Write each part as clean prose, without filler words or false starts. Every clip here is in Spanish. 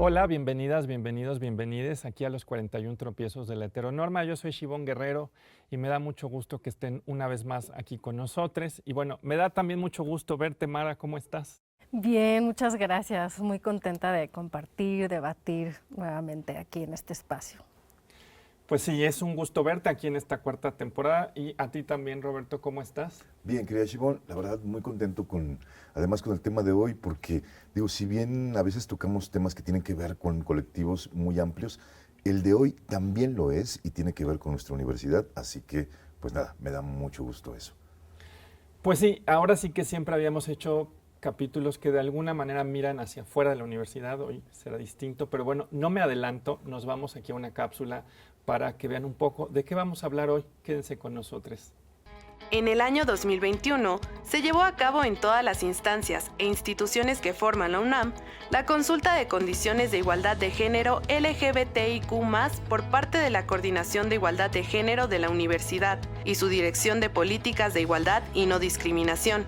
Hola, bienvenidas, bienvenidos, bienvenides aquí a los 41 tropiezos de la heteronorma. Yo soy Shibón Guerrero y me da mucho gusto que estén una vez más aquí con nosotros. Y bueno, me da también mucho gusto verte, Mara, ¿cómo estás? Bien, muchas gracias. Muy contenta de compartir, debatir nuevamente aquí en este espacio. Pues sí, es un gusto verte aquí en esta cuarta temporada y a ti también, Roberto, ¿cómo estás? Bien, querida Shimon, la verdad muy contento además con el tema de hoy, porque digo, si bien a veces tocamos temas que tienen que ver con colectivos muy amplios, el de hoy también lo es y tiene que ver con nuestra universidad, así que pues nada, me da mucho gusto eso. Pues sí, ahora sí que siempre habíamos hecho capítulos que de alguna manera miran hacia afuera de la universidad, hoy será distinto, pero bueno, no me adelanto, nos vamos aquí a una cápsula para que vean un poco de qué vamos a hablar hoy. Quédense con nosotros. En el año 2021, se llevó a cabo en todas las instancias e instituciones que forman la UNAM la consulta de condiciones de igualdad de género LGBTIQ+, por parte de la Coordinación de Igualdad de Género de la Universidad y su Dirección de Políticas de Igualdad y No Discriminación.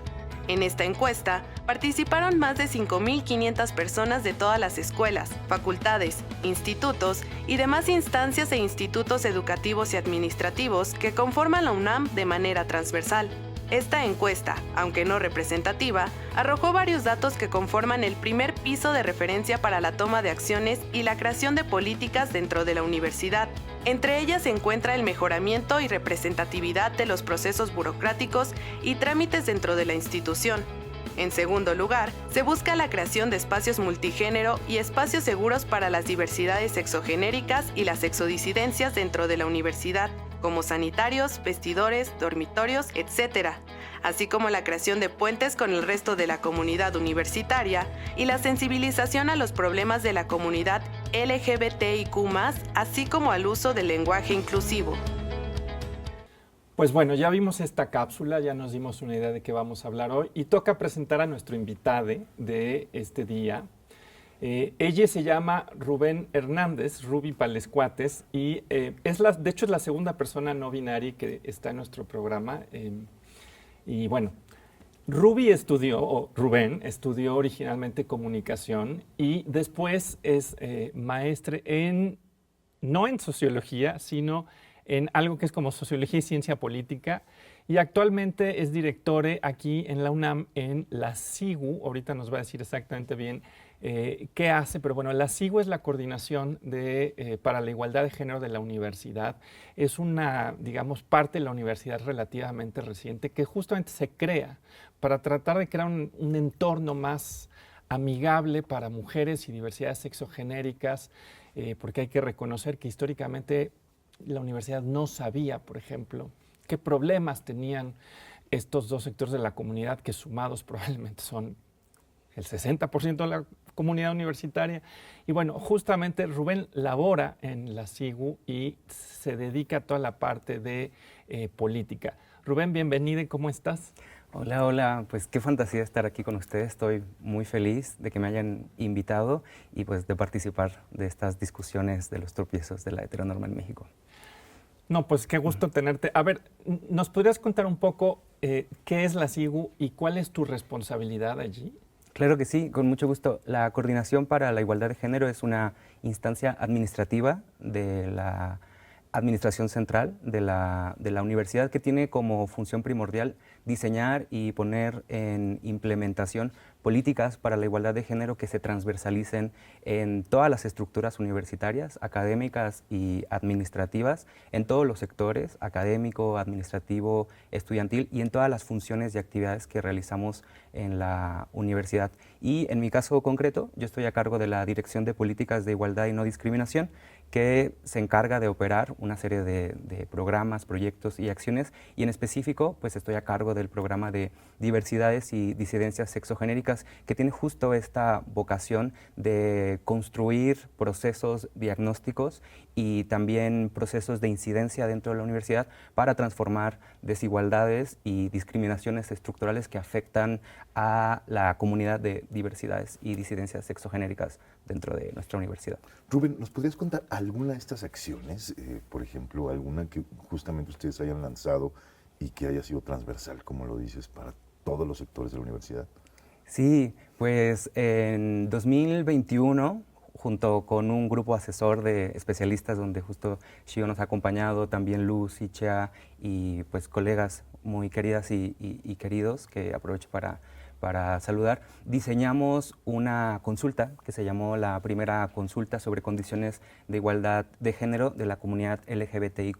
En esta encuesta participaron más de 5.500 personas de todas las escuelas, facultades, institutos y demás instancias e institutos educativos y administrativos que conforman la UNAM de manera transversal. Esta encuesta, aunque no representativa, arrojó varios datos que conforman el primer piso de referencia para la toma de acciones y la creación de políticas dentro de la universidad. Entre ellas se encuentra el mejoramiento y representatividad de los procesos burocráticos y trámites dentro de la institución. En segundo lugar, se busca la creación de espacios multigénero y espacios seguros para las diversidades sexogenéricas y las sexodisidencias dentro de la universidad, como sanitarios, vestidores, dormitorios, etc., así como la creación de puentes con el resto de la comunidad universitaria y la sensibilización a los problemas de la comunidad LGBTIQ+, así como al uso del lenguaje inclusivo. Pues bueno, ya vimos esta cápsula, ya nos dimos una idea de qué vamos a hablar hoy y toca presentar a nuestro invitado de este día. Ella se llama Rubén Hernández, Ruby Palescuates, y de hecho es la segunda persona no binaria que está en nuestro programa. Y bueno, Rubén estudió originalmente comunicación y después es maestre no en sociología, sino en algo que es como sociología y ciencia política, y actualmente es director aquí en la UNAM en la SIGU. Ahorita nos va a decir exactamente bien qué hace, pero bueno, la SIGU es la coordinación para la igualdad de género de la universidad. Es una, digamos, parte de la universidad relativamente reciente que justamente se crea para tratar de crear un entorno más amigable para mujeres y diversidades sexogenéricas, porque hay que reconocer que históricamente la universidad no sabía, por ejemplo, qué problemas tenían estos dos sectores de la comunidad que sumados probablemente son el 60% de la comunidad universitaria. Y bueno, justamente Rubén labora en la SIGU y se dedica a toda la parte de política. Rubén, bienvenido, ¿cómo estás? Hola, hola, pues qué fantasía estar aquí con ustedes. Estoy muy feliz de que me hayan invitado y pues de participar de estas discusiones de los tropiezos de la heteronorma en México. No, pues qué gusto tenerte. A ver, ¿nos podrías contar un poco qué es la SIGU y cuál es tu responsabilidad allí? Claro que sí, con mucho gusto. La Coordinación para la Igualdad de Género es una instancia administrativa de la Administración Central de la universidad que tiene como función primordial diseñar y poner en implementación políticas para la igualdad de género que se transversalicen en todas las estructuras universitarias, académicas y administrativas, en todos los sectores, académico, administrativo, estudiantil y en todas las funciones y actividades que realizamos en la universidad. Y en mi caso concreto, yo estoy a cargo de la Dirección de Políticas de Igualdad y No Discriminación, que se encarga de operar una serie de programas, proyectos y acciones, y en específico pues estoy a cargo del programa de diversidades y disidencias sexogenéricas, que tiene justo esta vocación de construir procesos diagnósticos y también procesos de incidencia dentro de la universidad para transformar desigualdades y discriminaciones estructurales que afectan a la comunidad de diversidades y disidencias sexogenéricas dentro de nuestra universidad. Rubén, ¿nos podrías contar alguna de estas acciones, por ejemplo, alguna que justamente ustedes hayan lanzado y que haya sido transversal, como lo dices, para todos los sectores de la universidad? Sí, pues en 2021 junto con un grupo asesor de especialistas donde justo Shio nos ha acompañado, también Luz, Ichea y pues colegas muy queridas y queridos que aprovecho para saludar, diseñamos una consulta que se llamó la primera consulta sobre condiciones de igualdad de género de la comunidad LGBTIQ+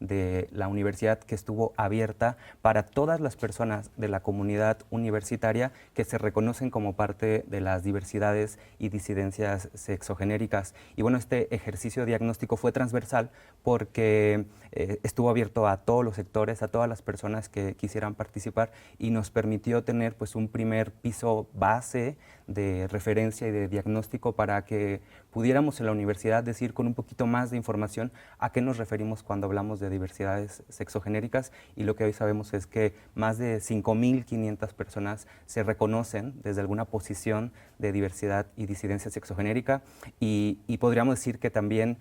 de la universidad, que estuvo abierta para todas las personas de la comunidad universitaria que se reconocen como parte de las diversidades y disidencias sexogenéricas. Y bueno, este ejercicio diagnóstico fue transversal porque estuvo abierto a todos los sectores, a todas las personas que quisieran participar, y nos permitió tener pues un primer piso base de referencia y de diagnóstico para que pudiéramos en la universidad decir con un poquito más de información a qué nos referimos cuando hablamos de diversidades sexogenéricas. Y lo que hoy sabemos es que más de 5.500 personas se reconocen desde alguna posición de diversidad y disidencia sexogenérica, y podríamos decir que también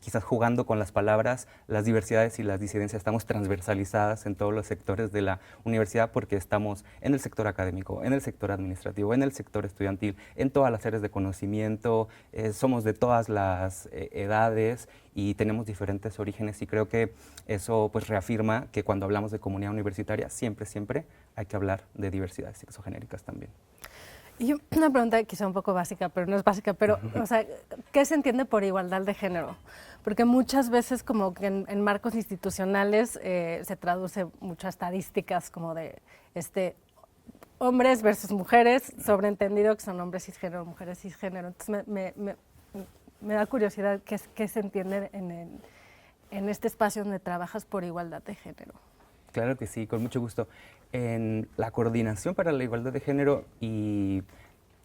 quizás jugando con las palabras, las diversidades y las disidencias estamos transversalizadas en todos los sectores de la universidad, porque estamos en el sector académico, en el sector administrativo, en el sector estudiantil, en todas las áreas de conocimiento, somos de todas las edades y tenemos diferentes orígenes, y creo que eso pues reafirma que cuando hablamos de comunidad universitaria siempre hay que hablar de diversidades sexogenéricas también. Y una pregunta quizá un poco básica, pero no es básica, pero, o sea, ¿qué se entiende por igualdad de género? Porque muchas veces como que en marcos institucionales se traduce mucho a estadísticas como de hombres versus mujeres, sobreentendido que son hombres cisgénero, mujeres cisgénero. Entonces me da curiosidad qué se entiende en este espacio donde trabajas por igualdad de género. Claro que sí, con mucho gusto. En la Coordinación para la Igualdad de Género, y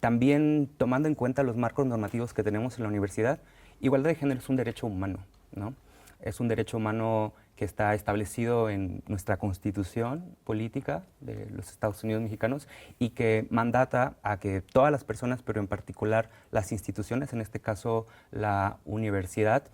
también tomando en cuenta los marcos normativos que tenemos en la universidad, igualdad de género es un derecho humano, ¿no? Es un derecho humano que está establecido en nuestra Constitución política de los Estados Unidos mexicanos, y que mandata a que todas las personas, pero en particular las instituciones, en este caso la universidad,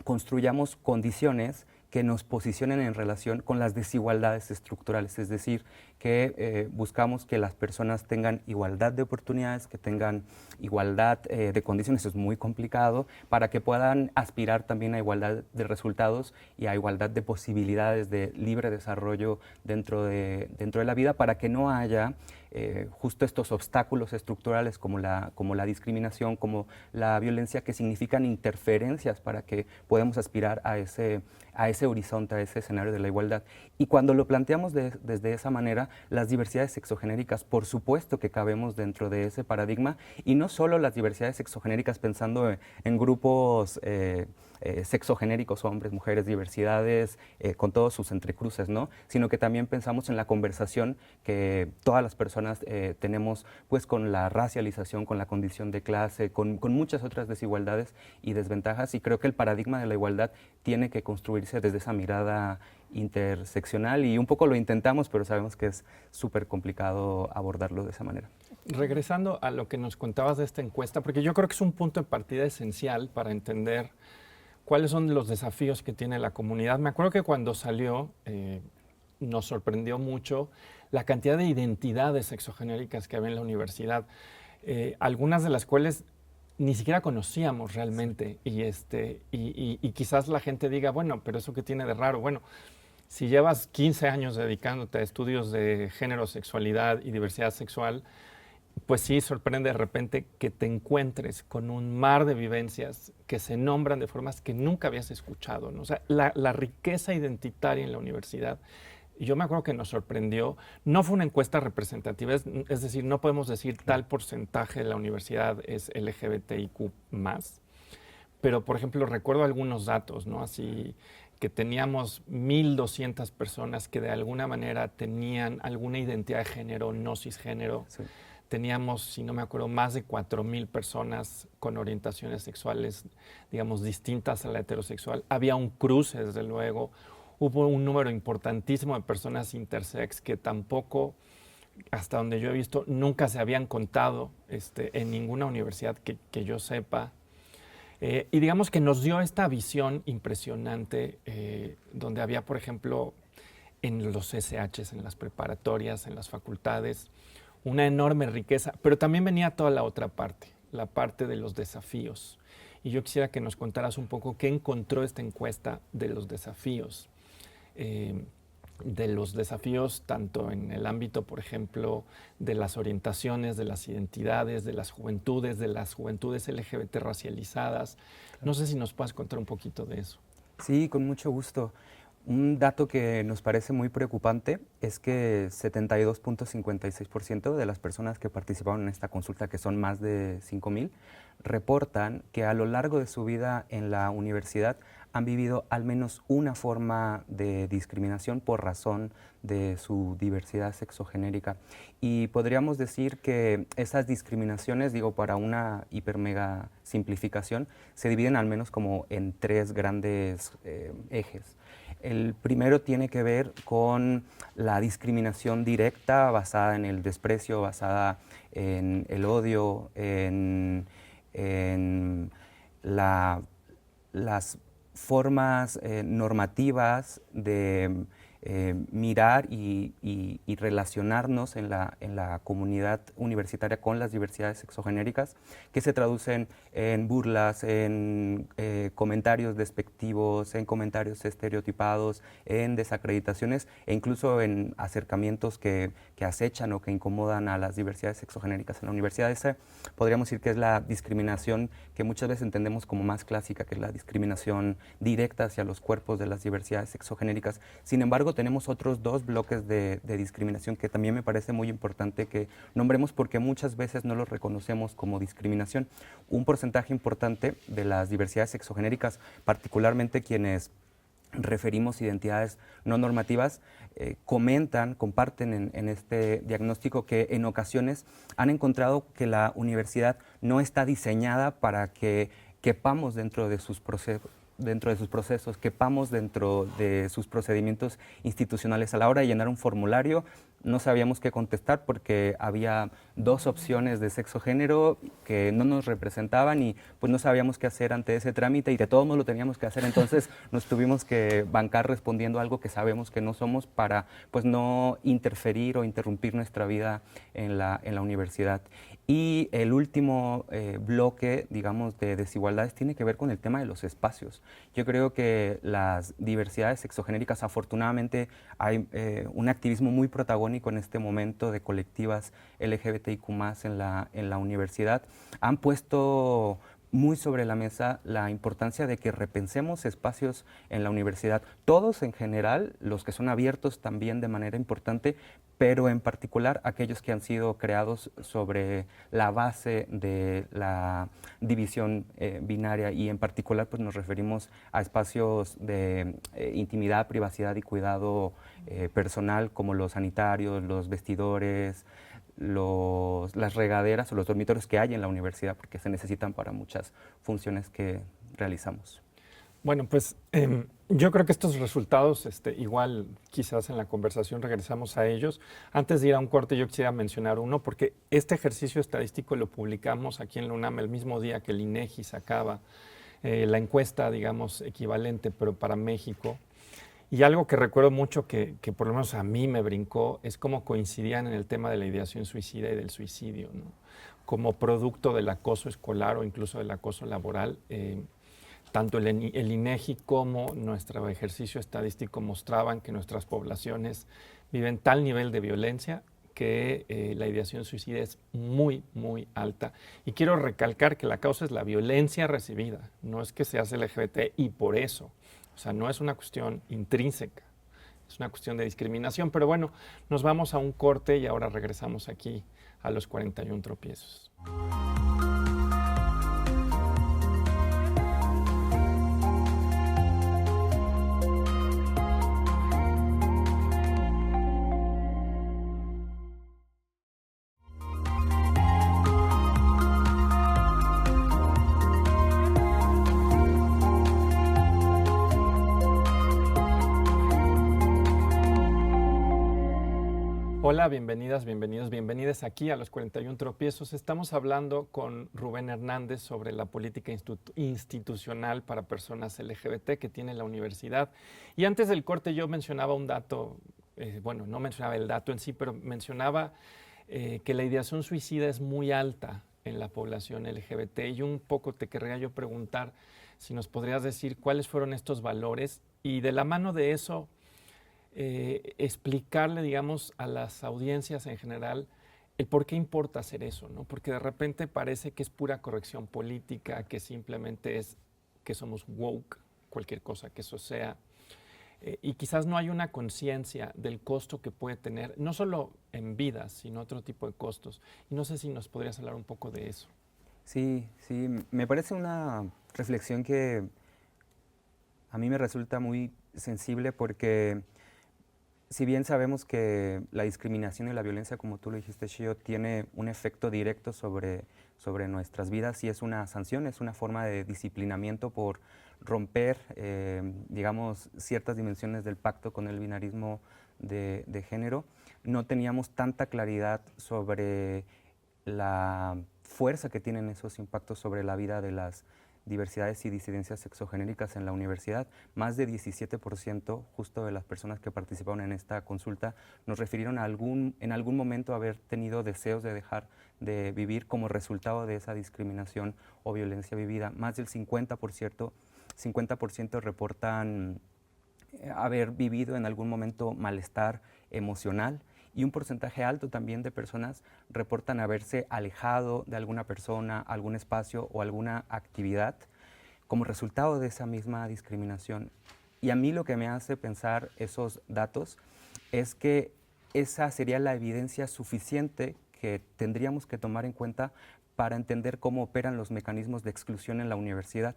construyamos condiciones que nos posicionen en relación con las desigualdades estructurales, es decir, que buscamos que las personas tengan igualdad de oportunidades, que tengan igualdad de condiciones, eso es muy complicado, para que puedan aspirar también a igualdad de resultados y a igualdad de posibilidades de libre desarrollo dentro de la vida, para que no haya justo estos obstáculos estructurales como la discriminación, como la violencia, que significan interferencias para que podamos aspirar a ese horizonte, a ese escenario de la igualdad. Y cuando lo planteamos desde esa manera, las diversidades sexogenéricas, por supuesto que cabemos dentro de ese paradigma, y no solo las diversidades sexogenéricas pensando en grupos sexogenéricos, hombres, mujeres, diversidades, con todos sus entrecruces, ¿no? Sino que también pensamos en la conversación que todas las personas tenemos pues con la racialización, con la condición de clase, con muchas otras desigualdades y desventajas, y creo que el paradigma de la igualdad tiene que construirse desde esa mirada interseccional, y un poco lo intentamos, pero sabemos que es súper complicado abordarlo de esa manera. Regresando a lo que nos contabas de esta encuesta, porque yo creo que es un punto de partida esencial para entender cuáles son los desafíos que tiene la comunidad. Me acuerdo que cuando salió nos sorprendió mucho la cantidad de identidades sexogenéricas que había en la universidad, algunas de las cuales ni siquiera conocíamos realmente, y quizás la gente diga, bueno, pero ¿eso qué tiene de raro? Bueno, si llevas 15 años dedicándote a estudios de género, sexualidad y diversidad sexual, pues sí, sorprende de repente que te encuentres con un mar de vivencias que se nombran de formas que nunca habías escuchado, ¿no? O sea, la riqueza identitaria en la universidad, yo me acuerdo que nos sorprendió. No fue una encuesta representativa, es decir, no podemos decir tal porcentaje de la universidad es LGBTIQ+, pero, por ejemplo, recuerdo algunos datos, ¿no? Así que teníamos 1.200 personas que de alguna manera tenían alguna identidad de género no cisgénero. Sí. Teníamos, si no me acuerdo, más de 4.000 personas con orientaciones sexuales, digamos, distintas a la heterosexual. Había un cruce, desde luego. Hubo un número importantísimo de personas intersex que tampoco, hasta donde yo he visto, nunca se habían contado en ninguna universidad que yo sepa. Y digamos que nos dio esta visión impresionante, donde había, por ejemplo, en los SHs, en las preparatorias, en las facultades, una enorme riqueza, pero también venía toda la otra parte, la parte de los desafíos. Y yo quisiera que nos contaras un poco qué encontró esta encuesta de los desafíos. De los desafíos tanto en el ámbito, por ejemplo, de las orientaciones, de las identidades, de las juventudes LGBT racializadas. No sé si nos puedes contar un poquito de eso. Sí, con mucho gusto. Un dato que nos parece muy preocupante es que 72.56% de las personas que participaron en esta consulta, que son más de 5,000, reportan que a lo largo de su vida en la universidad han vivido al menos una forma de discriminación por razón de su diversidad sexogenérica. Y podríamos decir que esas discriminaciones, digo, para una hipermega simplificación, se dividen al menos como en 3 grandes ejes. El primero tiene que ver con la discriminación directa basada en el desprecio, basada en el odio, en las formas normativas de mirar y relacionarnos en la comunidad universitaria con las diversidades sexogenéricas, que se traducen en burlas, en comentarios despectivos, en comentarios estereotipados, en desacreditaciones e incluso en acercamientos que acechan o que incomodan a las diversidades sexogenéricas en la universidad. Esa podríamos decir que es la discriminación que muchas veces entendemos como más clásica, que es la discriminación directa hacia los cuerpos de las diversidades sexogenéricas. Sin embargo, tenemos otros 2 bloques de discriminación que también me parece muy importante que nombremos porque muchas veces no los reconocemos como discriminación. Un porcentaje importante de las diversidades sexogenéricas, particularmente quienes referimos identidades no normativas, comparten en este diagnóstico que en ocasiones han encontrado que la universidad no está diseñada para que quepamos dentro de sus procesos, quepamos dentro de sus procedimientos institucionales. A la hora de llenar un formulario no sabíamos qué contestar porque había 2 opciones de sexo-género que no nos representaban y pues no sabíamos qué hacer ante ese trámite y de todos modos lo teníamos que hacer, entonces nos tuvimos que bancar respondiendo algo que sabemos que no somos para pues no interferir o interrumpir nuestra vida en la universidad. Y el último bloque, digamos, de desigualdades tiene que ver con el tema de los espacios. Yo creo que las diversidades sexogenéricas, afortunadamente, hay un activismo muy protagónico en este momento de colectivas LGBTIQ+ en la universidad. Han puesto muy sobre la mesa la importancia de que repensemos espacios en la universidad. Todos en general, los que son abiertos también de manera importante, pero en particular aquellos que han sido creados sobre la base de la división binaria y en particular pues nos referimos a espacios de intimidad, privacidad y cuidado personal como los sanitarios, los vestidores, las regaderas o los dormitorios que hay en la universidad porque se necesitan para muchas funciones que realizamos. Bueno, pues yo creo que estos resultados, igual quizás en la conversación regresamos a ellos. Antes de ir a un corte yo quisiera mencionar uno porque este ejercicio estadístico lo publicamos aquí en la UNAM el mismo día que el INEGI sacaba la encuesta, digamos, equivalente, pero para México. Y algo que recuerdo mucho que por lo menos a mí me brincó es cómo coincidían en el tema de la ideación suicida y del suicidio, ¿no? Como producto del acoso escolar o incluso del acoso laboral. Tanto el INEGI como nuestro ejercicio estadístico mostraban que nuestras poblaciones viven tal nivel de violencia que la ideación suicida es muy, muy alta. Y quiero recalcar que la causa es la violencia recibida, no es que seas LGBT y por eso. O sea, no es una cuestión intrínseca, es una cuestión de discriminación. Pero bueno, nos vamos a un corte y ahora regresamos aquí a los 41 tropiezos. Hola, bienvenidas, bienvenidos, bienvenidas aquí a los 41 tropiezos. Estamos hablando con Rubén Hernández sobre la política institucional para personas LGBT que tiene la universidad. Y antes del corte yo mencionaba un dato, bueno, no mencionaba el dato en sí, pero mencionaba que la ideación suicida es muy alta en la población LGBT. Y un poco te querría yo preguntar si nos podrías decir cuáles fueron estos valores y de la mano de eso explicarle, digamos, a las audiencias en general el por qué importa hacer eso, ¿no? Porque de repente parece que es pura corrección política, que simplemente es que somos woke, cualquier cosa que eso sea. Y quizás no hay una conciencia del costo que puede tener, no solo en vidas, sino otro tipo de costos. Y no sé si nos podrías hablar un poco de eso. Sí, sí, me parece una reflexión que a mí me resulta muy sensible porque si bien sabemos que la discriminación y la violencia, como tú lo dijiste, Shio, tiene un efecto directo sobre nuestras vidas y es una sanción, es una forma de disciplinamiento por romper, digamos, ciertas dimensiones del pacto con el binarismo de género, no teníamos tanta claridad sobre la fuerza que tienen esos impactos sobre la vida de las diversidades y disidencias sexogenéricas en la universidad. Más de 17% justo de las personas que participaron en esta consulta nos refirieron en algún momento haber tenido deseos de dejar de vivir como resultado de esa discriminación o violencia vivida. Más del 50% reportan haber vivido en algún momento malestar emocional y un porcentaje alto también de personas reportan haberse alejado de alguna persona, algún espacio o alguna actividad como resultado de esa misma discriminación. Y a mí lo que me hace pensar esos datos es que esa sería la evidencia suficiente que tendríamos que tomar en cuenta para entender cómo operan los mecanismos de exclusión en la universidad.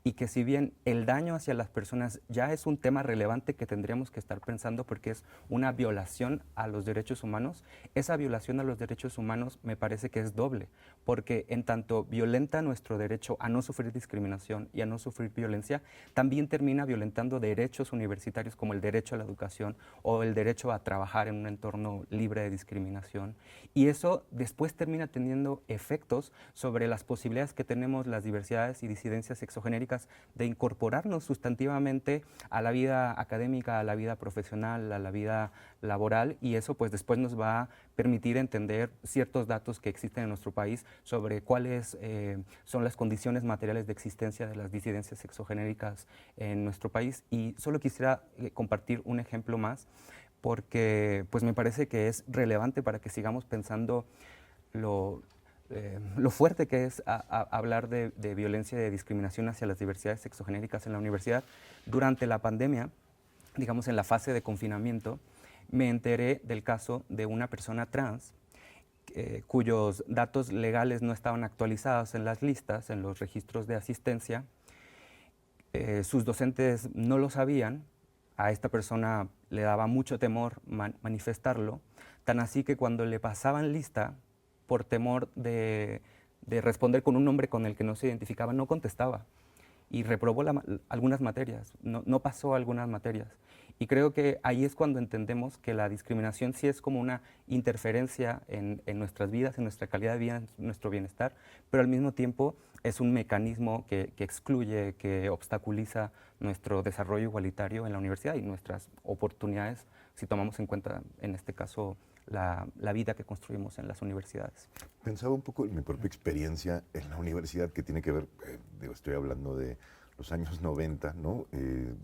Y que si bien el daño hacia las personas ya es un tema relevante que tendríamos que estar pensando porque es una violación a los derechos humanos, esa violación a los derechos humanos me parece que es doble, porque en tanto violenta nuestro derecho a no sufrir discriminación y a no sufrir violencia, también termina violentando derechos universitarios como el derecho a la educación o el derecho a trabajar en un entorno libre de discriminación. Y eso después termina teniendo efectos sobre las posibilidades que tenemos las diversidades y disidencias sexogenéricas de incorporarnos sustantivamente a la vida académica, a la vida profesional, a la vida laboral, y eso pues después nos va a permitir entender ciertos datos que existen en nuestro país sobre cuáles son las condiciones materiales de existencia de las disidencias sexogenéricas en nuestro país. Y solo quisiera compartir un ejemplo más porque pues me parece que es relevante para que sigamos pensando lo fuerte que es hablar de violencia y de discriminación hacia las diversidades sexogenéricas en la universidad. Durante la pandemia, digamos en la fase de confinamiento, me enteré del caso de una persona trans cuyos datos legales no estaban actualizados en las listas, en los registros de asistencia. Sus docentes no lo sabían, a esta persona le daba mucho temor manifestarlo, tan así que cuando le pasaban lista, por temor de responder con un nombre con el que no se identificaba, no contestaba y reprobó algunas materias, no pasó algunas materias. Y creo que ahí es cuando entendemos que la discriminación sí es como una interferencia en nuestras vidas, en nuestra calidad de vida, en nuestro bienestar, pero al mismo tiempo es un mecanismo que excluye, que obstaculiza nuestro desarrollo igualitario en la universidad y nuestras oportunidades, si tomamos en cuenta, en este caso, la vida que construimos en las universidades. Pensaba un poco en mi propia experiencia en la universidad que tiene que ver, estoy hablando de los años 90, ¿no?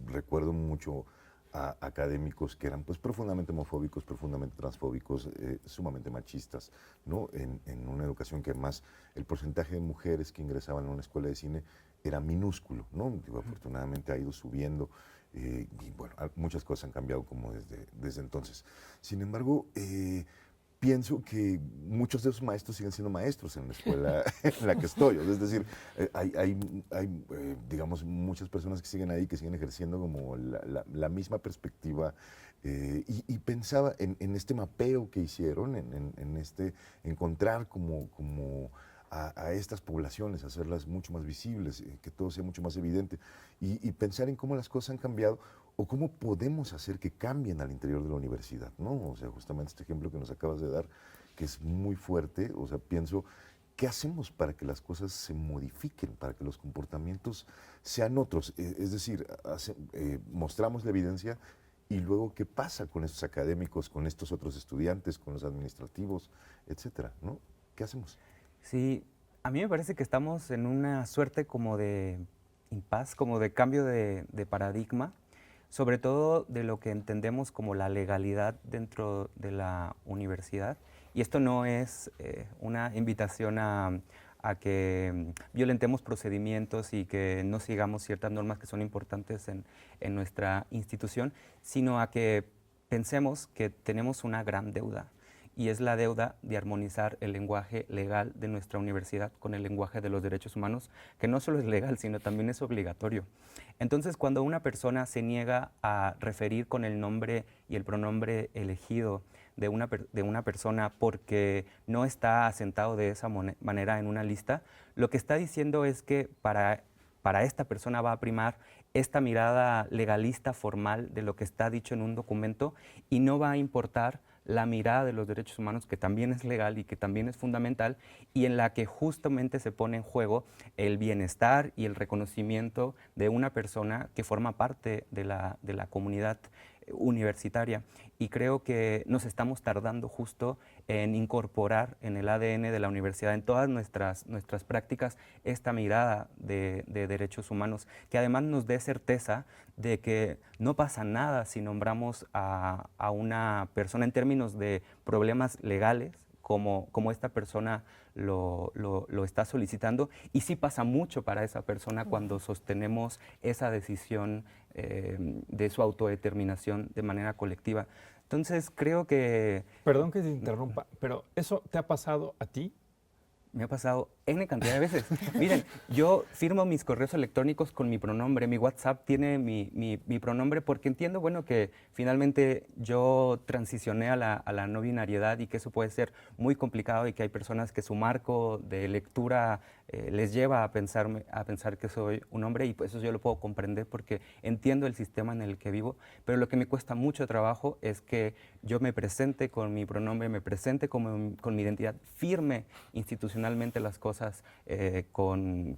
Recuerdo mucho a académicos que eran pues profundamente homofóbicos, profundamente transfóbicos, sumamente machistas, ¿no? En una educación que además el porcentaje de mujeres que ingresaban a una escuela de cine era minúsculo, ¿no? Digo, afortunadamente ha ido subiendo. Y bueno, muchas cosas han cambiado como desde entonces. Sin embargo, pienso que muchos de esos maestros siguen siendo maestros en la escuela en la que estoy. Es decir, hay digamos, muchas personas que siguen ahí, que siguen ejerciendo como la misma perspectiva. Y pensaba en este mapeo que hicieron, en este encontrar como a estas poblaciones, hacerlas mucho más visibles, que todo sea mucho más evidente y pensar en cómo las cosas han cambiado o cómo podemos hacer que cambien al interior de la universidad, ¿no? O sea, justamente este ejemplo que nos acabas de dar, que es muy fuerte, o sea, pienso, ¿qué hacemos para que las cosas se modifiquen, para que los comportamientos sean otros? Es decir, mostramos la evidencia y luego, ¿qué pasa con estos académicos, con estos otros estudiantes, con los administrativos, etcétera, ¿no? ¿Qué hacemos? Sí, A mí me parece que estamos en una suerte como de impas, como de cambio de paradigma, sobre todo de lo que entendemos como la legalidad dentro de la universidad. Y esto no es una invitación a que violentemos procedimientos y que no sigamos ciertas normas que son importantes en nuestra institución, sino a que pensemos que tenemos una gran deuda, y es la deuda de armonizar el lenguaje legal de nuestra universidad con el lenguaje de los derechos humanos, que no solo es legal, sino también es obligatorio. Entonces, cuando una persona se niega a referir con el nombre y el pronombre elegido de una persona porque no está asentado de esa manera en una lista, lo que está diciendo es que para esta persona va a primar esta mirada legalista formal de lo que está dicho en un documento, y no va a importar la mirada de los derechos humanos, que también es legal y que también es fundamental, y en la que justamente se pone en juego el bienestar y el reconocimiento de una persona que forma parte de la comunidad universitaria. Y creo que nos estamos tardando justo en incorporar en el ADN de la universidad, en todas nuestras prácticas, esta mirada de derechos humanos, que además nos dé certeza de que no pasa nada si nombramos a una persona en términos de problemas legales, como esta persona lo está solicitando, y sí pasa mucho para esa persona cuando sostenemos esa decisión de su autodeterminación de manera colectiva. Entonces creo que... Perdón que te interrumpa, pero ¿eso te ha pasado a ti? Me ha pasado N cantidad de veces. Miren, yo firmo mis correos electrónicos con mi pronombre, mi WhatsApp tiene mi pronombre, porque entiendo, bueno, que finalmente yo transicioné a la no binariedad y que eso puede ser muy complicado y que hay personas que su marco de lectura les lleva a pensar que soy un hombre, y pues eso yo lo puedo comprender porque entiendo el sistema en el que vivo, pero lo que me cuesta mucho trabajo es que yo me presente con mi pronombre, me presente con mi identidad, firme institucionalmente las cosas con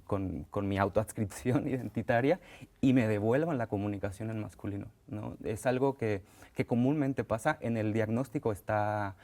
mi autoadscripción identitaria, y me devuelvan la comunicación en masculino, ¿no? Es algo que comúnmente pasa. En el diagnóstico está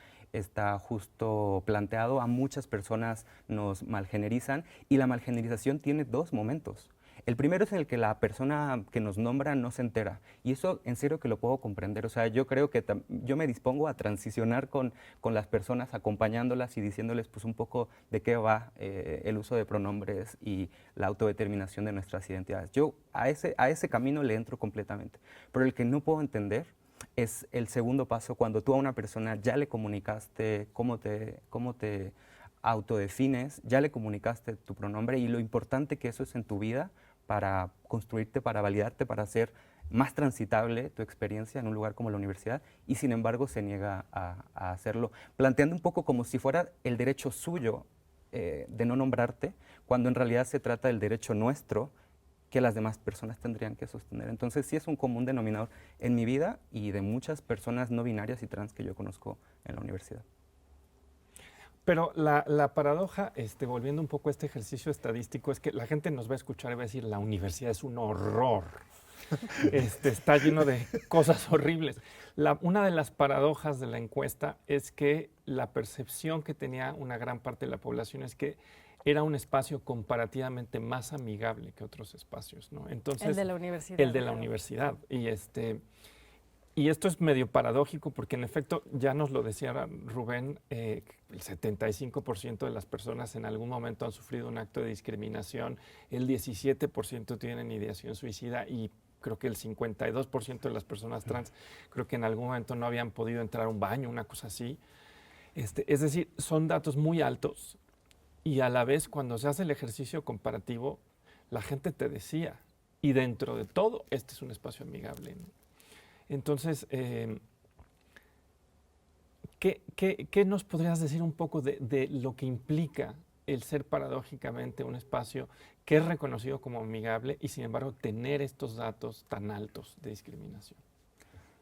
justo planteado, a muchas personas nos malgenerizan, y la malgenerización tiene dos momentos. El primero es el que la persona que nos nombra no se entera, y eso en serio que lo puedo comprender. O sea, yo creo que yo me dispongo a transicionar con las personas, acompañándolas y diciéndoles pues un poco de qué va el uso de pronombres y la autodeterminación de nuestras identidades. Yo a ese camino le entro completamente, pero el que no puedo entender es el segundo paso, cuando tú a una persona ya le comunicaste cómo te autodefines, ya le comunicaste tu pronombre y lo importante que eso es en tu vida para construirte, para validarte, para hacer más transitable tu experiencia en un lugar como la universidad, y sin embargo se niega a hacerlo, planteando un poco como si fuera el derecho suyo de no nombrarte, cuando en realidad se trata del derecho nuestro que las demás personas tendrían que sostener. Entonces sí es un común denominador en mi vida y de muchas personas no binarias y trans que yo conozco en la universidad. Pero la paradoja, volviendo un poco a este ejercicio estadístico, es que la gente nos va a escuchar y va a decir, la universidad es un horror. Está lleno de cosas horribles. Una de las paradojas de la encuesta es que la percepción que tenía una gran parte de la población es que era un espacio comparativamente más amigable que otros espacios, ¿no? Entonces, el de la universidad. El de la universidad. Y esto es medio paradójico porque, en efecto, ya nos lo decía Rubén, el 75% de las personas en algún momento han sufrido un acto de discriminación, el 17% tienen ideación suicida, y creo que el 52% de las personas trans creo que en algún momento no habían podido entrar a un baño, una cosa así. Es decir, son datos muy altos, y a la vez, cuando se hace el ejercicio comparativo, la gente te decía, y dentro de todo, este es un espacio amigable, ¿no? Entonces, ¿qué nos podrías decir un poco de lo que implica el ser paradójicamente un espacio que es reconocido como amigable y, sin embargo, tener estos datos tan altos de discriminación?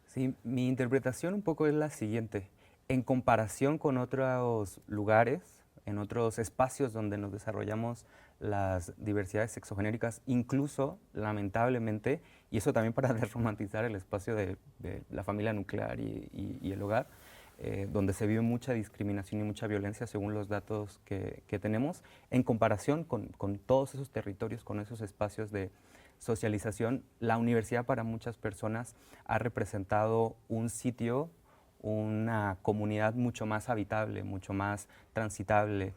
Sí, mi interpretación un poco es la siguiente. En comparación con otros lugares, en otros espacios donde nos desarrollamos las diversidades sexogenéricas, incluso, lamentablemente, y eso también para desromantizar el espacio de la familia nuclear y el hogar, donde se vive mucha discriminación y mucha violencia según los datos que tenemos, en comparación con todos esos territorios, con esos espacios de socialización. La universidad para muchas personas ha representado un sitio, una comunidad mucho más habitable, mucho más transitable,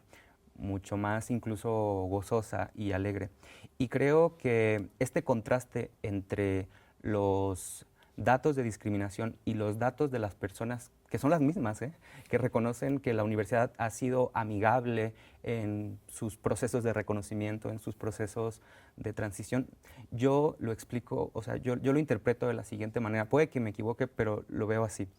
mucho más incluso gozosa y alegre. Y creo que este contraste entre los datos de discriminación y los datos de las personas, que son las mismas, que reconocen que la universidad ha sido amigable en sus procesos de reconocimiento, en sus procesos de transición, yo lo explico, o sea, yo lo interpreto de la siguiente manera. Puede que me equivoque, pero lo veo así.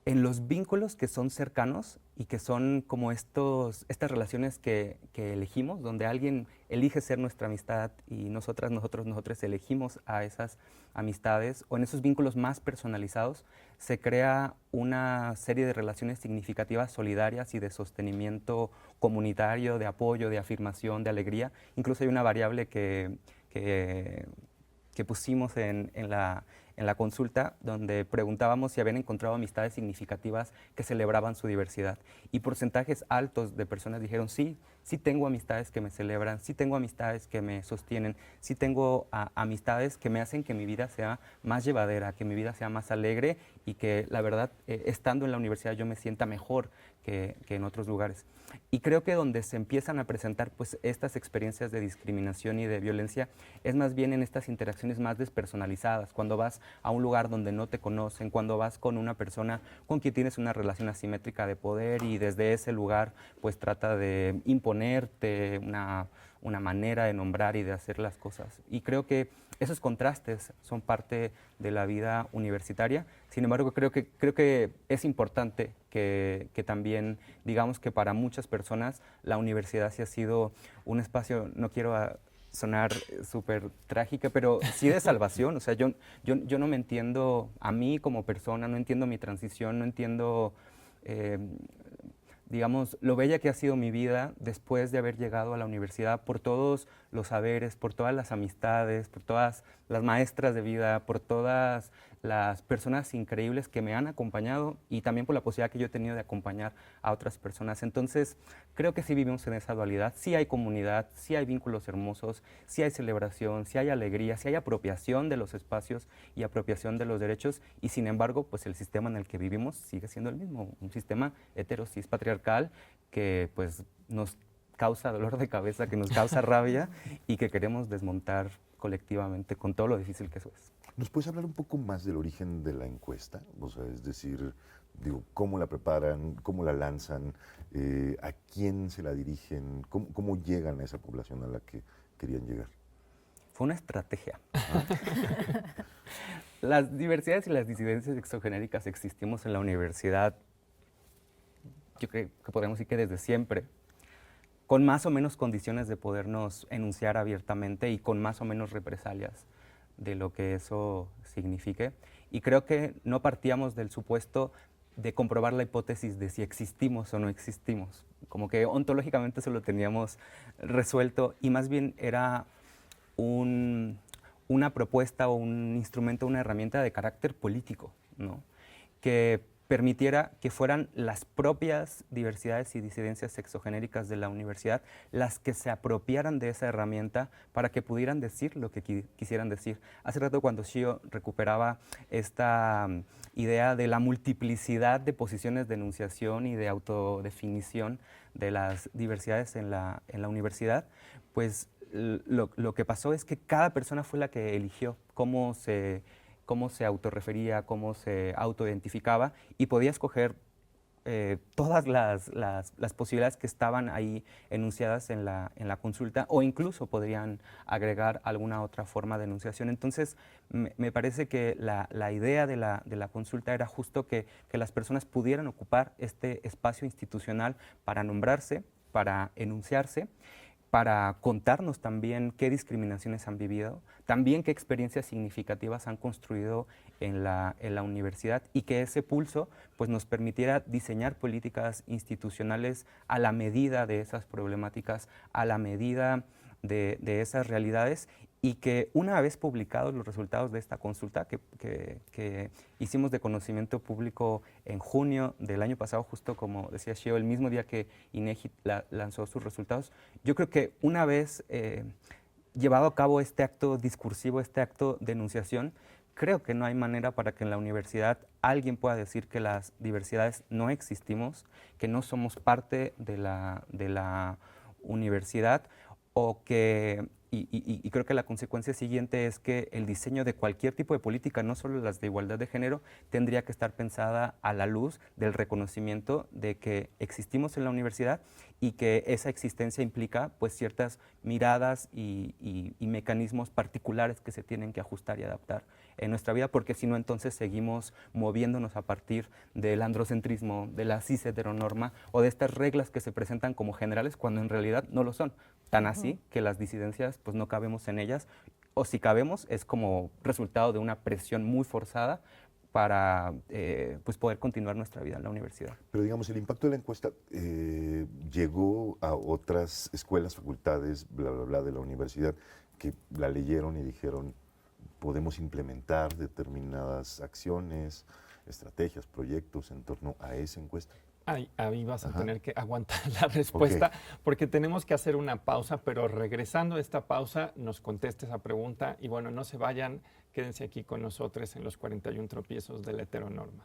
En los vínculos que son cercanos y que son como estas relaciones que elegimos, donde alguien elige ser nuestra amistad y nosotros elegimos a esas amistades, o en esos vínculos más personalizados, se crea una serie de relaciones significativas, solidarias y de sostenimiento comunitario, de apoyo, de afirmación, de alegría. Incluso hay una variable que pusimos en la consulta, donde preguntábamos si habían encontrado amistades significativas que celebraban su diversidad. Y porcentajes altos de personas dijeron, sí tengo amistades que me celebran, sí tengo amistades que me sostienen, sí tengo amistades que me hacen que mi vida sea más llevadera, que mi vida sea más alegre y que la verdad, estando en la universidad yo me sienta mejor que en otros lugares. Y creo que donde se empiezan a presentar pues, estas experiencias de discriminación y de violencia es más bien en estas interacciones más despersonalizadas, cuando vas a un lugar donde no te conocen, cuando vas con una persona con quien tienes una relación asimétrica de poder y desde ese lugar pues trata de imponerte una manera de nombrar y de hacer las cosas. Y creo que esos contrastes son parte de la vida universitaria. Sin embargo, creo que es importante que también digamos que para muchas personas la universidad sí ha sido un espacio, no quiero sonar súper trágica, pero sí de salvación. O sea, yo no me entiendo a mí como persona, no entiendo mi transición, no entiendo digamos, lo bella que ha sido mi vida después de haber llegado a la universidad, por todos los saberes, por todas las amistades, por todas las maestras de vida, por todas las personas increíbles que me han acompañado y también por la posibilidad que yo he tenido de acompañar a otras personas. Entonces, creo que sí vivimos en esa dualidad, sí hay comunidad, sí hay vínculos hermosos, sí hay celebración, sí hay alegría, sí hay apropiación de los espacios y apropiación de los derechos y sin embargo, pues el sistema en el que vivimos sigue siendo el mismo, un sistema cis patriarcal que pues nos causa dolor de cabeza, que nos causa rabia y que queremos desmontar colectivamente con todo lo difícil que eso es. ¿Nos puedes hablar un poco más del origen de la encuesta? O sea, es decir, digo, ¿cómo la preparan? ¿Cómo la lanzan? ¿A quién se la dirigen? ¿Cómo llegan a esa población a la que querían llegar? Fue una estrategia. Las diversidades y las disidencias exogenéricas existimos en la universidad, yo creo que podemos decir que desde siempre, con más o menos condiciones de podernos enunciar abiertamente y con más o menos represalias de lo que eso signifique. Y creo que no partíamos del supuesto de comprobar la hipótesis de si existimos o no existimos. Como que ontológicamente eso lo teníamos resuelto y más bien era una propuesta o un instrumento, una herramienta de carácter político, ¿no? Que permitiera que fueran las propias diversidades y disidencias sexogenéricas de la universidad las que se apropiaran de esa herramienta para que pudieran decir lo que quisieran decir. Hace rato cuando Shio recuperaba esta idea de la multiplicidad de posiciones de enunciación y de autodefinición de las diversidades en la universidad, pues lo que pasó es que cada persona fue la que eligió cómo se autorrefería, cómo se autoidentificaba y podía escoger todas las posibilidades que estaban ahí enunciadas en la consulta o incluso podrían agregar alguna otra forma de enunciación. Entonces, me parece que la idea de la consulta era justo que las personas pudieran ocupar este espacio institucional para nombrarse, para enunciarse, para contarnos también qué discriminaciones han vivido, también qué experiencias significativas han construido en la universidad y que ese pulso pues, nos permitiera diseñar políticas institucionales a la medida de esas problemáticas, a la medida de esas realidades y que una vez publicados los resultados de esta consulta que hicimos de conocimiento público en junio del año pasado, justo como decía Shio, el mismo día que INEGI lanzó sus resultados, yo creo que una vez llevado a cabo este acto discursivo, este acto de enunciación, creo que no hay manera para que en la universidad alguien pueda decir que las diversidades no existimos, que no somos parte de la universidad, o que, y creo que la consecuencia siguiente es que el diseño de cualquier tipo de política, no solo las de igualdad de género, tendría que estar pensada a la luz del reconocimiento de que existimos en la universidad y que esa existencia implica pues ciertas miradas y mecanismos particulares que se tienen que ajustar y adaptar en nuestra vida, porque si no entonces seguimos moviéndonos a partir del androcentrismo, de la cis heteronorma o de estas reglas que se presentan como generales cuando en realidad no lo son. Tan así que las disidencias pues no cabemos en ellas, o si cabemos es como resultado de una presión muy forzada para pues poder continuar nuestra vida en la universidad. Pero digamos, el impacto de la encuesta llegó a otras escuelas, facultades, bla, bla, bla, de la universidad, que la leyeron y dijeron, podemos implementar determinadas acciones, estrategias, proyectos en torno a esa encuesta. Ahí vas a tener que aguantar la respuesta porque tenemos que hacer una pausa, pero regresando a esta pausa nos conteste esa pregunta y bueno, no se vayan, quédense aquí con nosotros en los 41 tropiezos de la heteronorma.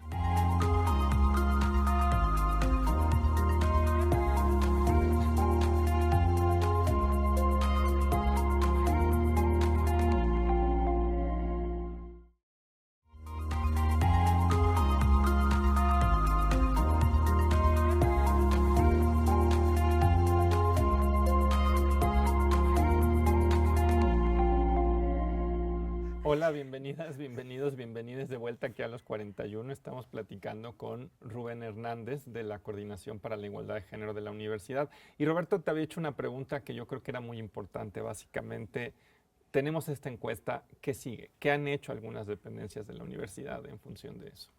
Hola, bienvenidas, bienvenidos, bienvenidas de vuelta aquí a los 41. Estamos platicando con Rubén Hernández de la Coordinación para la Igualdad de Género de la Universidad. Y Roberto, te había hecho una pregunta que yo creo que era muy importante. Básicamente, tenemos esta encuesta, ¿qué sigue? ¿Qué han hecho algunas dependencias de la universidad en función de eso?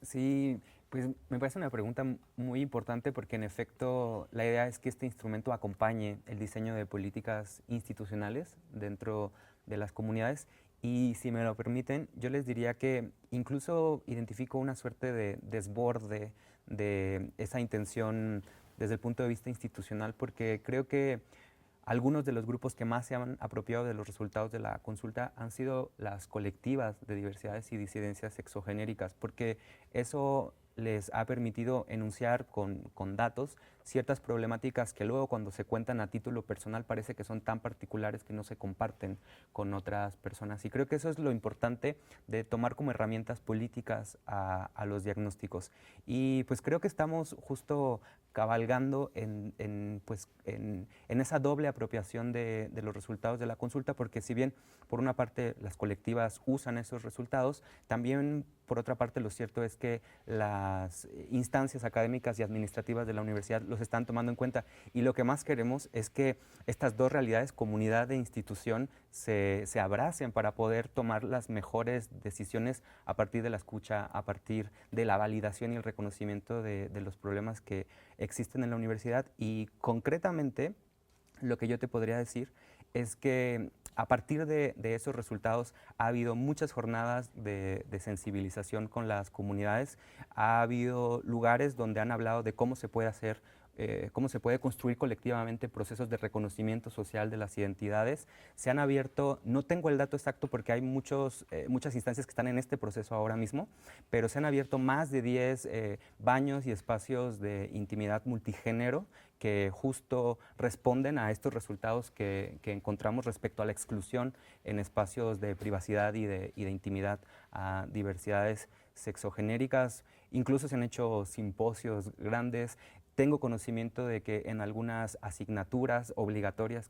Sí, pues me parece una pregunta muy importante porque en efecto la idea es que este instrumento acompañe el diseño de políticas institucionales dentro de las comunidades y si me lo permiten, yo les diría que incluso identifico una suerte de desborde de esa intención desde el punto de vista institucional porque creo que algunos de los grupos que más se han apropiado de los resultados de la consulta han sido las colectivas de diversidades y disidencias sexogenéricas, porque eso les ha permitido enunciar con datos ciertas problemáticas que luego cuando se cuentan a título personal parece que son tan particulares que no se comparten con otras personas. Y creo que eso es lo importante de tomar como herramientas políticas a los diagnósticos. Y pues creo que estamos justo cabalgando en esa doble apropiación de los resultados de la consulta, porque si bien por una parte las colectivas usan esos resultados, también por otra parte lo cierto es que las instancias académicas y administrativas de la universidad los están tomando en cuenta y lo que más queremos es que estas dos realidades, comunidad e institución, se abracen para poder tomar las mejores decisiones a partir de la escucha, a partir de la validación y el reconocimiento de los problemas que existen en la universidad y concretamente lo que yo te podría decir es que a partir de esos resultados ha habido muchas jornadas de sensibilización con las comunidades, ha habido lugares donde han hablado de cómo se puede hacer, cómo se puede construir colectivamente procesos de reconocimiento social de las identidades. Se han abierto, no tengo el dato exacto porque hay muchas instancias que están en este proceso ahora mismo, pero se han abierto más de 10 baños y espacios de intimidad multigénero que justo responden a estos resultados que encontramos respecto a la exclusión en espacios de privacidad y de intimidad a diversidades sexogenéricas. Incluso se han hecho simposios grandes. Tengo conocimiento de que en algunas asignaturas obligatorias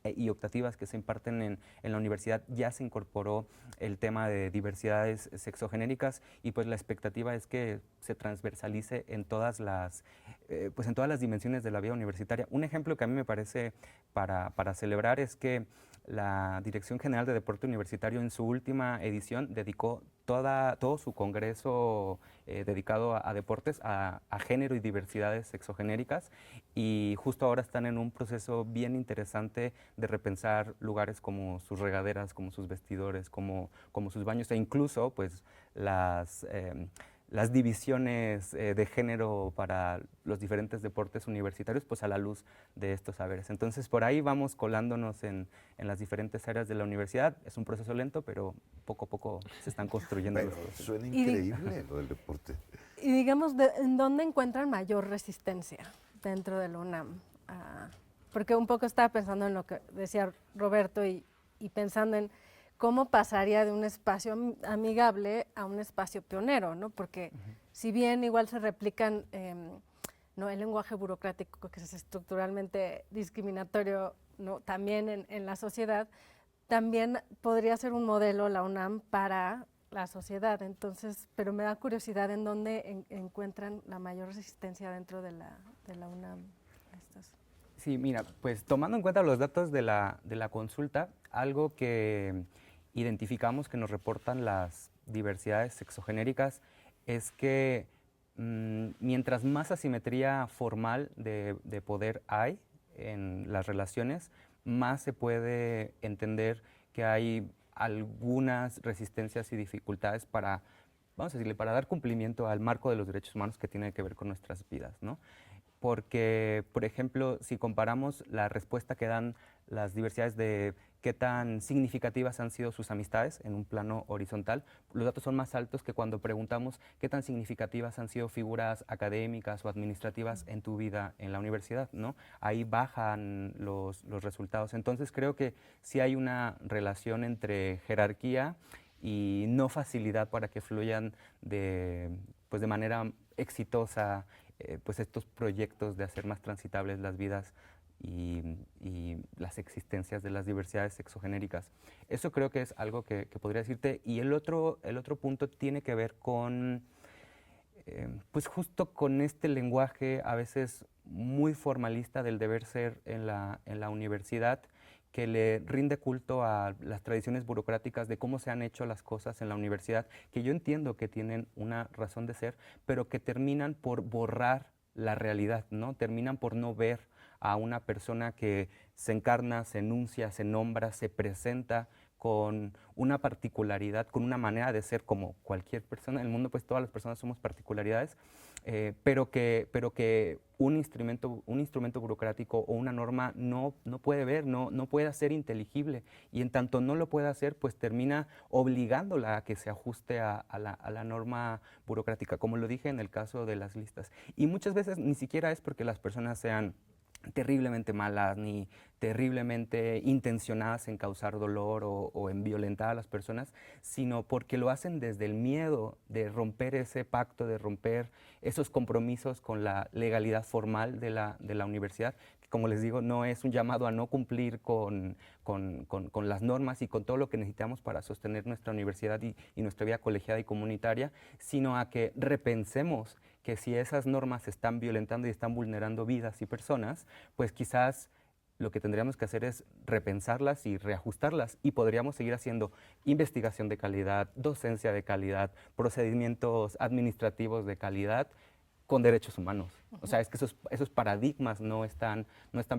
y optativas que se imparten en la universidad ya se incorporó el tema de diversidades sexogenéricas y pues la expectativa es que se transversalice en todas las dimensiones de la vida universitaria. Un ejemplo que a mí me parece para celebrar es que la Dirección General de Deporte Universitario en su última edición dedicó todo su congreso dedicado a deportes, a género y diversidades sexogenéricas y justo ahora están en un proceso bien interesante de repensar lugares como sus regaderas, como sus vestidores, como sus baños e incluso pues las divisiones de género para los diferentes deportes universitarios, pues a la luz de estos saberes. Entonces, por ahí vamos colándonos en las diferentes áreas de la universidad. Es un proceso lento, pero poco a poco se están construyendo Pero los procesos. suena increíble lo del deporte. Y digamos, ¿en dónde encuentran mayor resistencia dentro de la UNAM? Porque un poco estaba pensando en lo que decía Roberto y pensando en cómo pasaría de un espacio amigable a un espacio pionero, ¿no? Porque si bien igual se replican ¿no? el lenguaje burocrático que es estructuralmente discriminatorio, ¿no? también en la sociedad, también podría ser un modelo la UNAM para la sociedad. Entonces, pero me da curiosidad en dónde encuentran la mayor resistencia dentro de la UNAM. Sí, mira, pues tomando en cuenta los datos de la consulta, algo que identificamos que nos reportan las diversidades sexogenéricas es que mientras más asimetría formal de poder hay en las relaciones, más se puede entender que hay algunas resistencias y dificultades para, vamos a decirle, para dar cumplimiento al marco de los derechos humanos que tiene que ver con nuestras vidas, ¿no? Porque, por ejemplo, si comparamos la respuesta que dan las diversidades de qué tan significativas han sido sus amistades en un plano horizontal, los datos son más altos que cuando preguntamos qué tan significativas han sido figuras académicas o administrativas en tu vida en la universidad, ¿no? Ahí bajan los resultados. Entonces creo que sí hay una relación entre jerarquía y no facilidad para que fluyan de manera exitosa pues estos proyectos de hacer más transitables las vidas y las existencias de las diversidades sexogenéricas. Eso creo que es algo que podría decirte. Y el otro punto tiene que ver con, pues justo con este lenguaje a veces muy formalista del deber ser en la universidad, que le rinde culto a las tradiciones burocráticas de cómo se han hecho las cosas en la universidad, que yo entiendo que tienen una razón de ser, pero que terminan por borrar la realidad, ¿no? Terminan por no ver a una persona que se encarna, se enuncia, se nombra, se presenta con una particularidad, con una manera de ser como cualquier persona en el mundo, pues todas las personas somos particularidades, pero que un instrumento burocrático o una norma no puede ver, no puede hacer inteligible, y en tanto no lo puede hacer, pues termina obligándola a que se ajuste a la norma burocrática, como lo dije en el caso de las listas. Y muchas veces ni siquiera es porque las personas sean terriblemente malas ni terriblemente intencionadas en causar dolor o en violentar a las personas, sino porque lo hacen desde el miedo de romper ese pacto, de romper esos compromisos con la legalidad formal de la universidad, que, como les digo, no es un llamado a no cumplir con las normas y con todo lo que necesitamos para sostener nuestra universidad y nuestra vida colegiada y comunitaria, sino a que repensemos que si esas normas están violentando y están vulnerando vidas y personas, pues quizás lo que tendríamos que hacer es repensarlas y reajustarlas, y podríamos seguir haciendo investigación de calidad, docencia de calidad, procedimientos administrativos de calidad con derechos humanos. O sea, es que esos paradigmas no están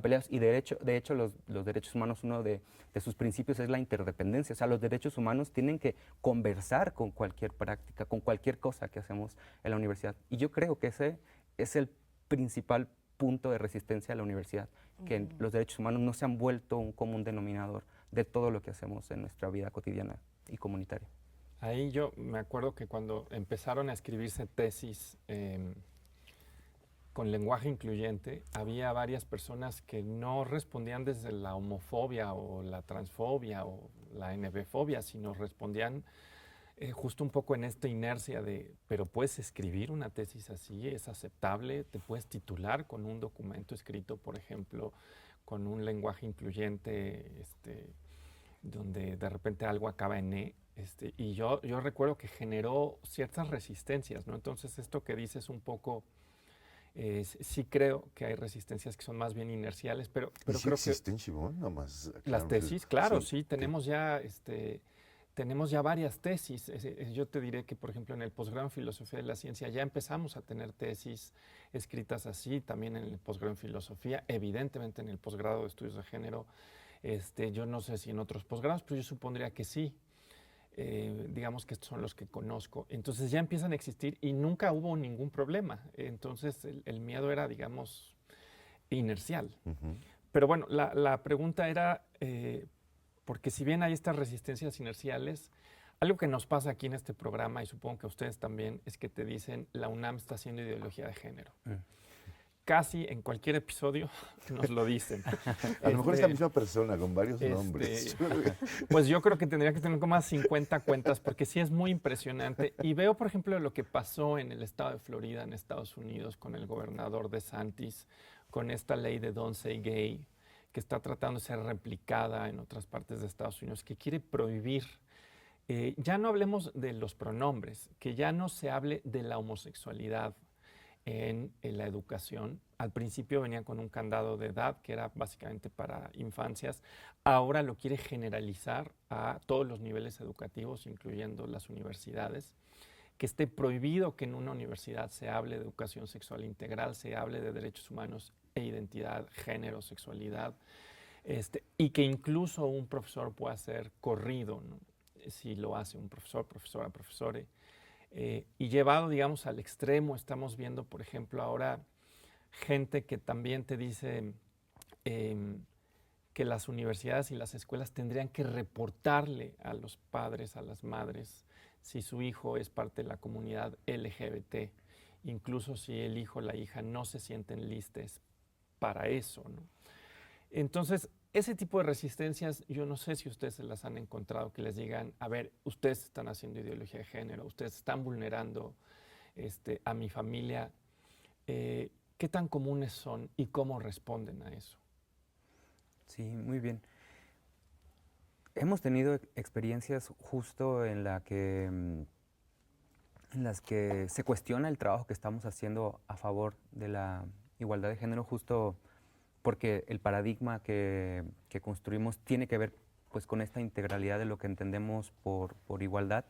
peleados, y de hecho los derechos humanos, uno de sus principios es la interdependencia. O sea, los derechos humanos tienen que conversar con cualquier práctica, con cualquier cosa que hacemos en la universidad. Y yo creo que ese es el principal punto de resistencia a la universidad, que los derechos humanos no se han vuelto un común denominador de todo lo que hacemos en nuestra vida cotidiana y comunitaria. Ahí yo me acuerdo que cuando empezaron a escribirse tesis con lenguaje incluyente, había varias personas que no respondían desde la homofobia o la transfobia o la NB-fobia, sino respondían justo un poco en esta inercia de, pero puedes escribir una tesis así, es aceptable, te puedes titular con un documento escrito, por ejemplo, con un lenguaje incluyente, donde de repente algo acaba en E. Y yo recuerdo que generó ciertas resistencias, ¿no? Entonces esto que dices un poco, sí creo que hay resistencias que son más bien inerciales, pero ¿Y si creo existen, Shimon? Nomás, las tesis, claro, sí, tenemos ya varias tesis. Yo te diré que, por ejemplo, en el posgrado en Filosofía de la Ciencia ya empezamos a tener tesis escritas así, también en el posgrado en Filosofía, evidentemente en el posgrado de Estudios de Género Yo no sé si en otros posgrados, pero yo supondría que sí. Digamos que estos son los que conozco. Entonces ya empiezan a existir y nunca hubo ningún problema. Entonces el miedo era, digamos, inercial. Pero bueno, la pregunta era, porque si bien hay estas resistencias inerciales, algo que nos pasa aquí en este programa, y supongo que a ustedes también, es que te dicen la UNAM está haciendo ideología de género. Casi en cualquier episodio nos lo dicen. A lo mejor es la misma persona con varios nombres. Pues yo creo que tendría que tener como más 50 cuentas porque sí es muy impresionante. Y veo, por ejemplo, lo que pasó en el estado de Florida, en Estados Unidos, con el gobernador DeSantis, con esta ley de Don't Say Gay, que está tratando de ser replicada en otras partes de Estados Unidos, que quiere prohibir. Ya no hablemos de los pronombres, que ya no se hable de la homosexualidad en la educación. Al principio venía con un candado de edad que era básicamente para infancias. Ahora lo quiere generalizar a todos los niveles educativos, incluyendo las universidades. Que esté prohibido que en una universidad se hable de educación sexual integral, se hable de derechos humanos e identidad, género, sexualidad. Y que incluso un profesor pueda ser corrido, ¿no? Si lo hace un profesor, profesora, profesore. Y llevado, digamos, al extremo, estamos viendo, por ejemplo, ahora gente que también te dice que las universidades y las escuelas tendrían que reportarle a los padres, a las madres, si su hijo es parte de la comunidad LGBT, incluso si el hijo o la hija no se sienten listos para eso, ¿no? Entonces, ese tipo de resistencias, yo no sé si ustedes se las han encontrado, que les digan, a ver, ustedes están haciendo ideología de género, ustedes están vulnerando a mi familia. ¿Qué tan comunes son y cómo responden a eso? Sí, muy bien. Hemos tenido experiencias justo en las que se cuestiona el trabajo que estamos haciendo a favor de la igualdad de género, justo porque el paradigma que construimos tiene que ver pues, con esta integralidad de lo que entendemos por igualdad.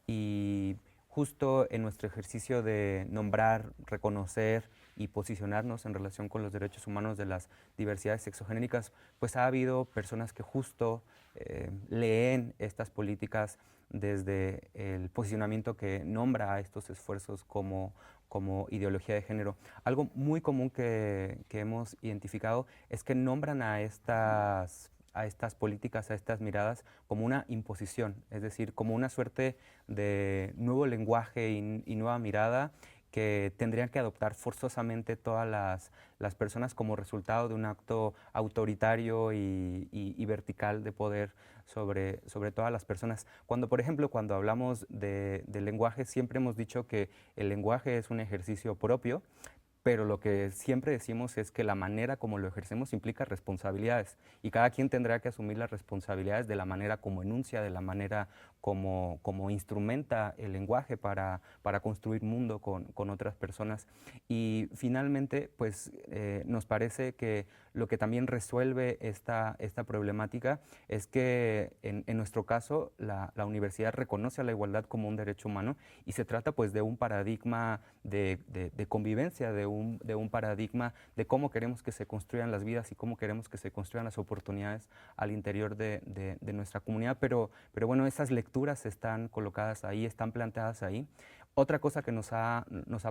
Y justo en nuestro ejercicio de nombrar, reconocer y posicionarnos en relación con los derechos humanos de las diversidades sexogenéricas, pues ha habido personas que justo leen estas políticas desde el posicionamiento que nombra a estos esfuerzos como ideología de género. Algo muy común que hemos identificado es que nombran a estas políticas, a estas miradas, como una imposición, es decir, como una suerte de nuevo lenguaje y nueva mirada que tendrían que adoptar forzosamente todas las personas como resultado de un acto autoritario y vertical de poder sobre todas las personas. Cuando, por ejemplo, cuando hablamos de lenguaje, siempre hemos dicho que el lenguaje es un ejercicio propio, pero lo que siempre decimos es que la manera como lo ejercemos implica responsabilidades y cada quien tendrá que asumir las responsabilidades de la manera como enuncia, de la manera como instrumenta el lenguaje para construir mundo con otras personas. Y finalmente, pues nos parece que lo que también resuelve esta problemática es que en nuestro caso la universidad reconoce a la igualdad como un derecho humano y se trata pues de un paradigma de convivencia, de un paradigma de cómo queremos que se construyan las vidas y cómo queremos que se construyan las oportunidades al interior de nuestra comunidad. Pero bueno, esas lecturas están colocadas ahí, están planteadas ahí. Otra cosa que nos ha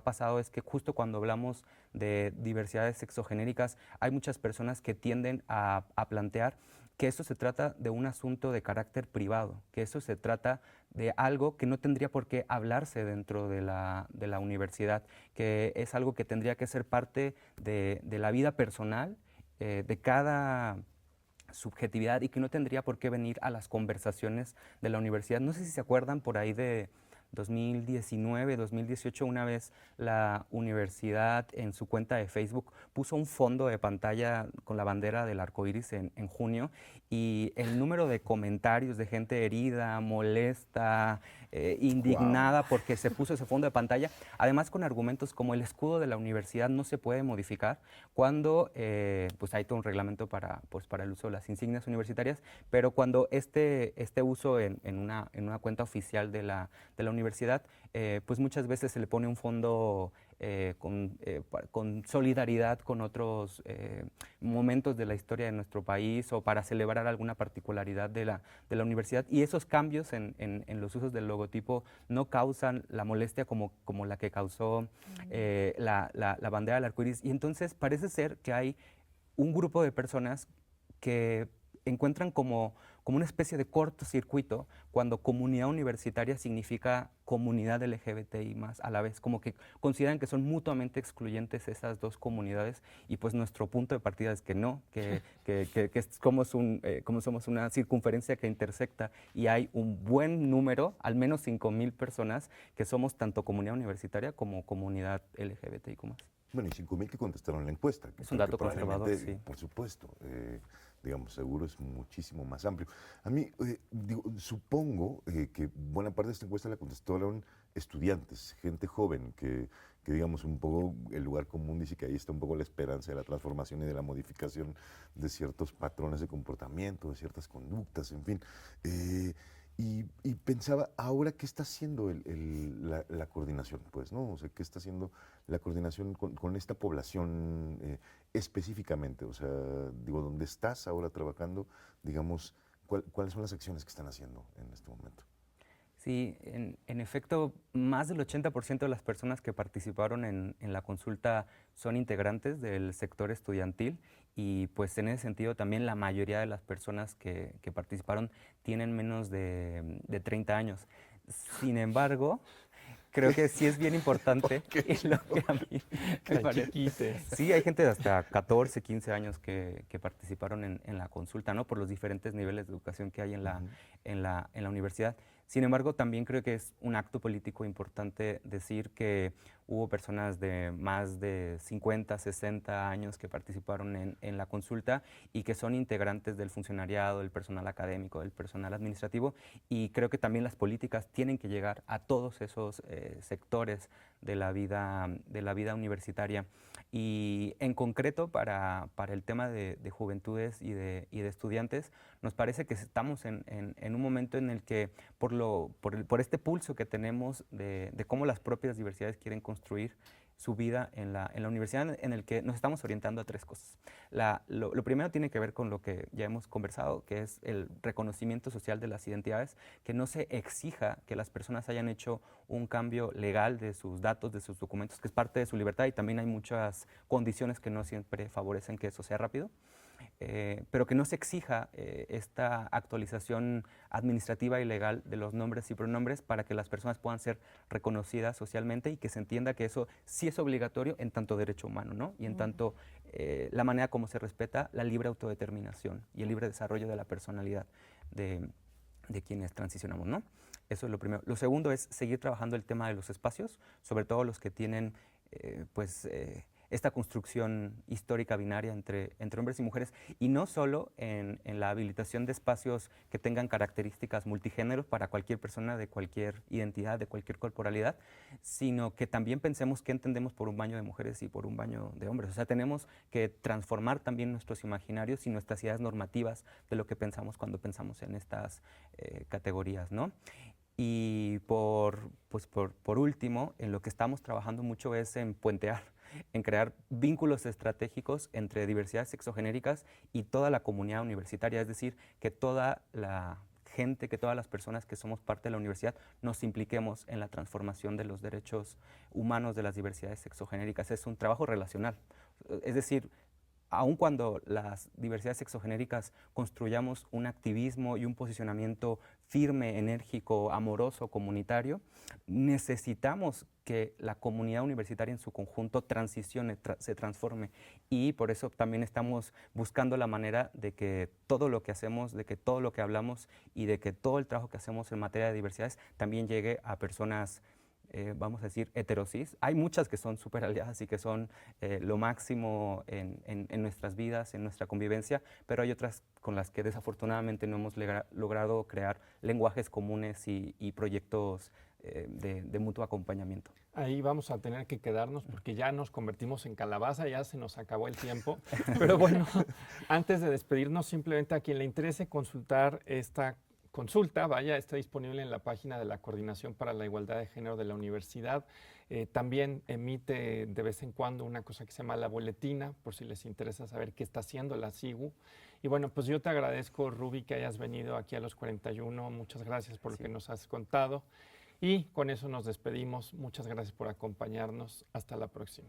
pasado es que justo cuando hablamos de diversidades sexogenéricas, hay muchas personas que tienden a plantear que eso se trata de un asunto de carácter privado, que eso se trata de algo que no tendría por qué hablarse dentro de la universidad, que es algo que tendría que ser parte de la vida personal de cada subjetividad y que no tendría por qué venir a las conversaciones de la universidad. No sé si se acuerdan por ahí de 2019, 2018, una vez la universidad en su cuenta de Facebook puso un fondo de pantalla con la bandera del arco iris en junio y el número de comentarios de gente herida, molesta, indignada porque se puso ese fondo de pantalla, además con argumentos como el escudo de la universidad no se puede modificar cuando pues hay todo un reglamento para el uso de las insignias universitarias, pero cuando este uso en una cuenta oficial de la universidad, pues muchas veces se le pone un fondo con solidaridad con otros momentos de la historia de nuestro país o para celebrar alguna particularidad de la universidad. Y esos cambios en los usos del logotipo no causan la molestia como la que causó la bandera del arco iris. Y entonces parece ser que hay un grupo de personas que encuentran como una especie de cortocircuito cuando comunidad universitaria significa comunidad LGBTI más a la vez, como que consideran que son mutuamente excluyentes esas dos comunidades y pues nuestro punto de partida es que no, que somos una circunferencia que intersecta y hay un buen número, al menos 5,000 personas que somos tanto comunidad universitaria como comunidad LGBTIQ más. Bueno, y 5,000 que contestaron la encuesta. Es un dato conservador, sí. Por supuesto, digamos, seguro es muchísimo más amplio. A mí, supongo que buena parte de esta encuesta la contestaron estudiantes, gente joven, que digamos un poco el lugar común dice que ahí está un poco la esperanza de la transformación y de la modificación de ciertos patrones de comportamiento, de ciertas conductas, en fin. Y pensaba, ahora, ¿qué está haciendo la coordinación? Pues, ¿no? O sea, ¿qué está haciendo la coordinación con esta población específicamente? O sea, digo, ¿dónde estás ahora trabajando? Digamos, ¿cuáles son las acciones que están haciendo en este momento? Sí, en efecto, más del 80% de las personas que participaron en la consulta son integrantes del sector estudiantil y pues en ese sentido también la mayoría de las personas que participaron tienen menos de 30 años. Sin embargo, creo que sí es bien importante y lo que a mí me parece. Sí, hay gente de hasta 14, 15 años que participaron en la consulta, ¿no? Por los diferentes niveles de educación que hay en la universidad. Sin embargo, también creo que es un acto político importante decir que hubo personas de más de 50, 60 años que participaron en la consulta y que son integrantes del funcionariado, del personal académico, del personal administrativo, y creo que también las políticas tienen que llegar a todos esos sectores de la vida universitaria. Y en concreto para el tema de juventudes y de estudiantes, nos parece que estamos en un momento en el que por este pulso que tenemos de cómo las propias diversidades quieren construir su vida en la universidad, en el que nos estamos orientando a tres cosas. Lo primero tiene que ver con lo que ya hemos conversado, que es el reconocimiento social de las identidades, que no se exija que las personas hayan hecho un cambio legal de sus datos, de sus documentos, que es parte de su libertad, y también hay muchas condiciones que no siempre favorecen que eso sea rápido. Pero que no se exija esta actualización administrativa y legal de los nombres y pronombres para que las personas puedan ser reconocidas socialmente y que se entienda que eso sí es obligatorio en tanto derecho humano, ¿no? Y en tanto la manera como se respeta la libre autodeterminación y el libre desarrollo de la personalidad de quienes transicionamos, ¿no? Eso es lo primero. Lo segundo es seguir trabajando el tema de los espacios, sobre todo los que tienen, esta construcción histórica binaria entre hombres y mujeres, y no solo en la habilitación de espacios que tengan características multigénero para cualquier persona de cualquier identidad, de cualquier corporalidad, sino que también pensemos qué entendemos por un baño de mujeres y por un baño de hombres. O sea, tenemos que transformar también nuestros imaginarios y nuestras ideas normativas de lo que pensamos cuando pensamos en estas categorías, ¿no? Y por último, en lo que estamos trabajando mucho es en puentear, en crear vínculos estratégicos entre diversidades sexogenéricas y toda la comunidad universitaria, es decir, que toda la gente, que todas las personas que somos parte de la universidad nos impliquemos en la transformación de los derechos humanos de las diversidades sexogenéricas. Es un trabajo relacional, es decir, aun cuando las diversidades sexogenéricas construyamos un activismo y un posicionamiento firme, enérgico, amoroso, comunitario, necesitamos que la comunidad universitaria en su conjunto transicione, se transforme, y por eso también estamos buscando la manera de que todo lo que hacemos, de que todo lo que hablamos y de que todo el trabajo que hacemos en materia de diversidades también llegue a personas vamos a decir, heterosis. Hay muchas que son súper aliadas y que son lo máximo en nuestras vidas, en nuestra convivencia, pero hay otras con las que desafortunadamente no hemos logrado crear lenguajes comunes y proyectos de mutuo acompañamiento. Ahí vamos a tener que quedarnos porque ya nos convertimos en calabaza, ya se nos acabó el tiempo. Pero bueno, antes de despedirnos, simplemente a quien le interese consultar esta consulta, vaya, está disponible en la página de la Coordinación para la Igualdad de Género de la universidad. También emite de vez en cuando una cosa que se llama la boletina, por si les interesa saber qué está haciendo la SIGU. Y bueno, pues yo te agradezco, Ruby, que hayas venido aquí a los 41. Muchas gracias por lo que nos has contado. Y con eso nos despedimos. Muchas gracias por acompañarnos. Hasta la próxima.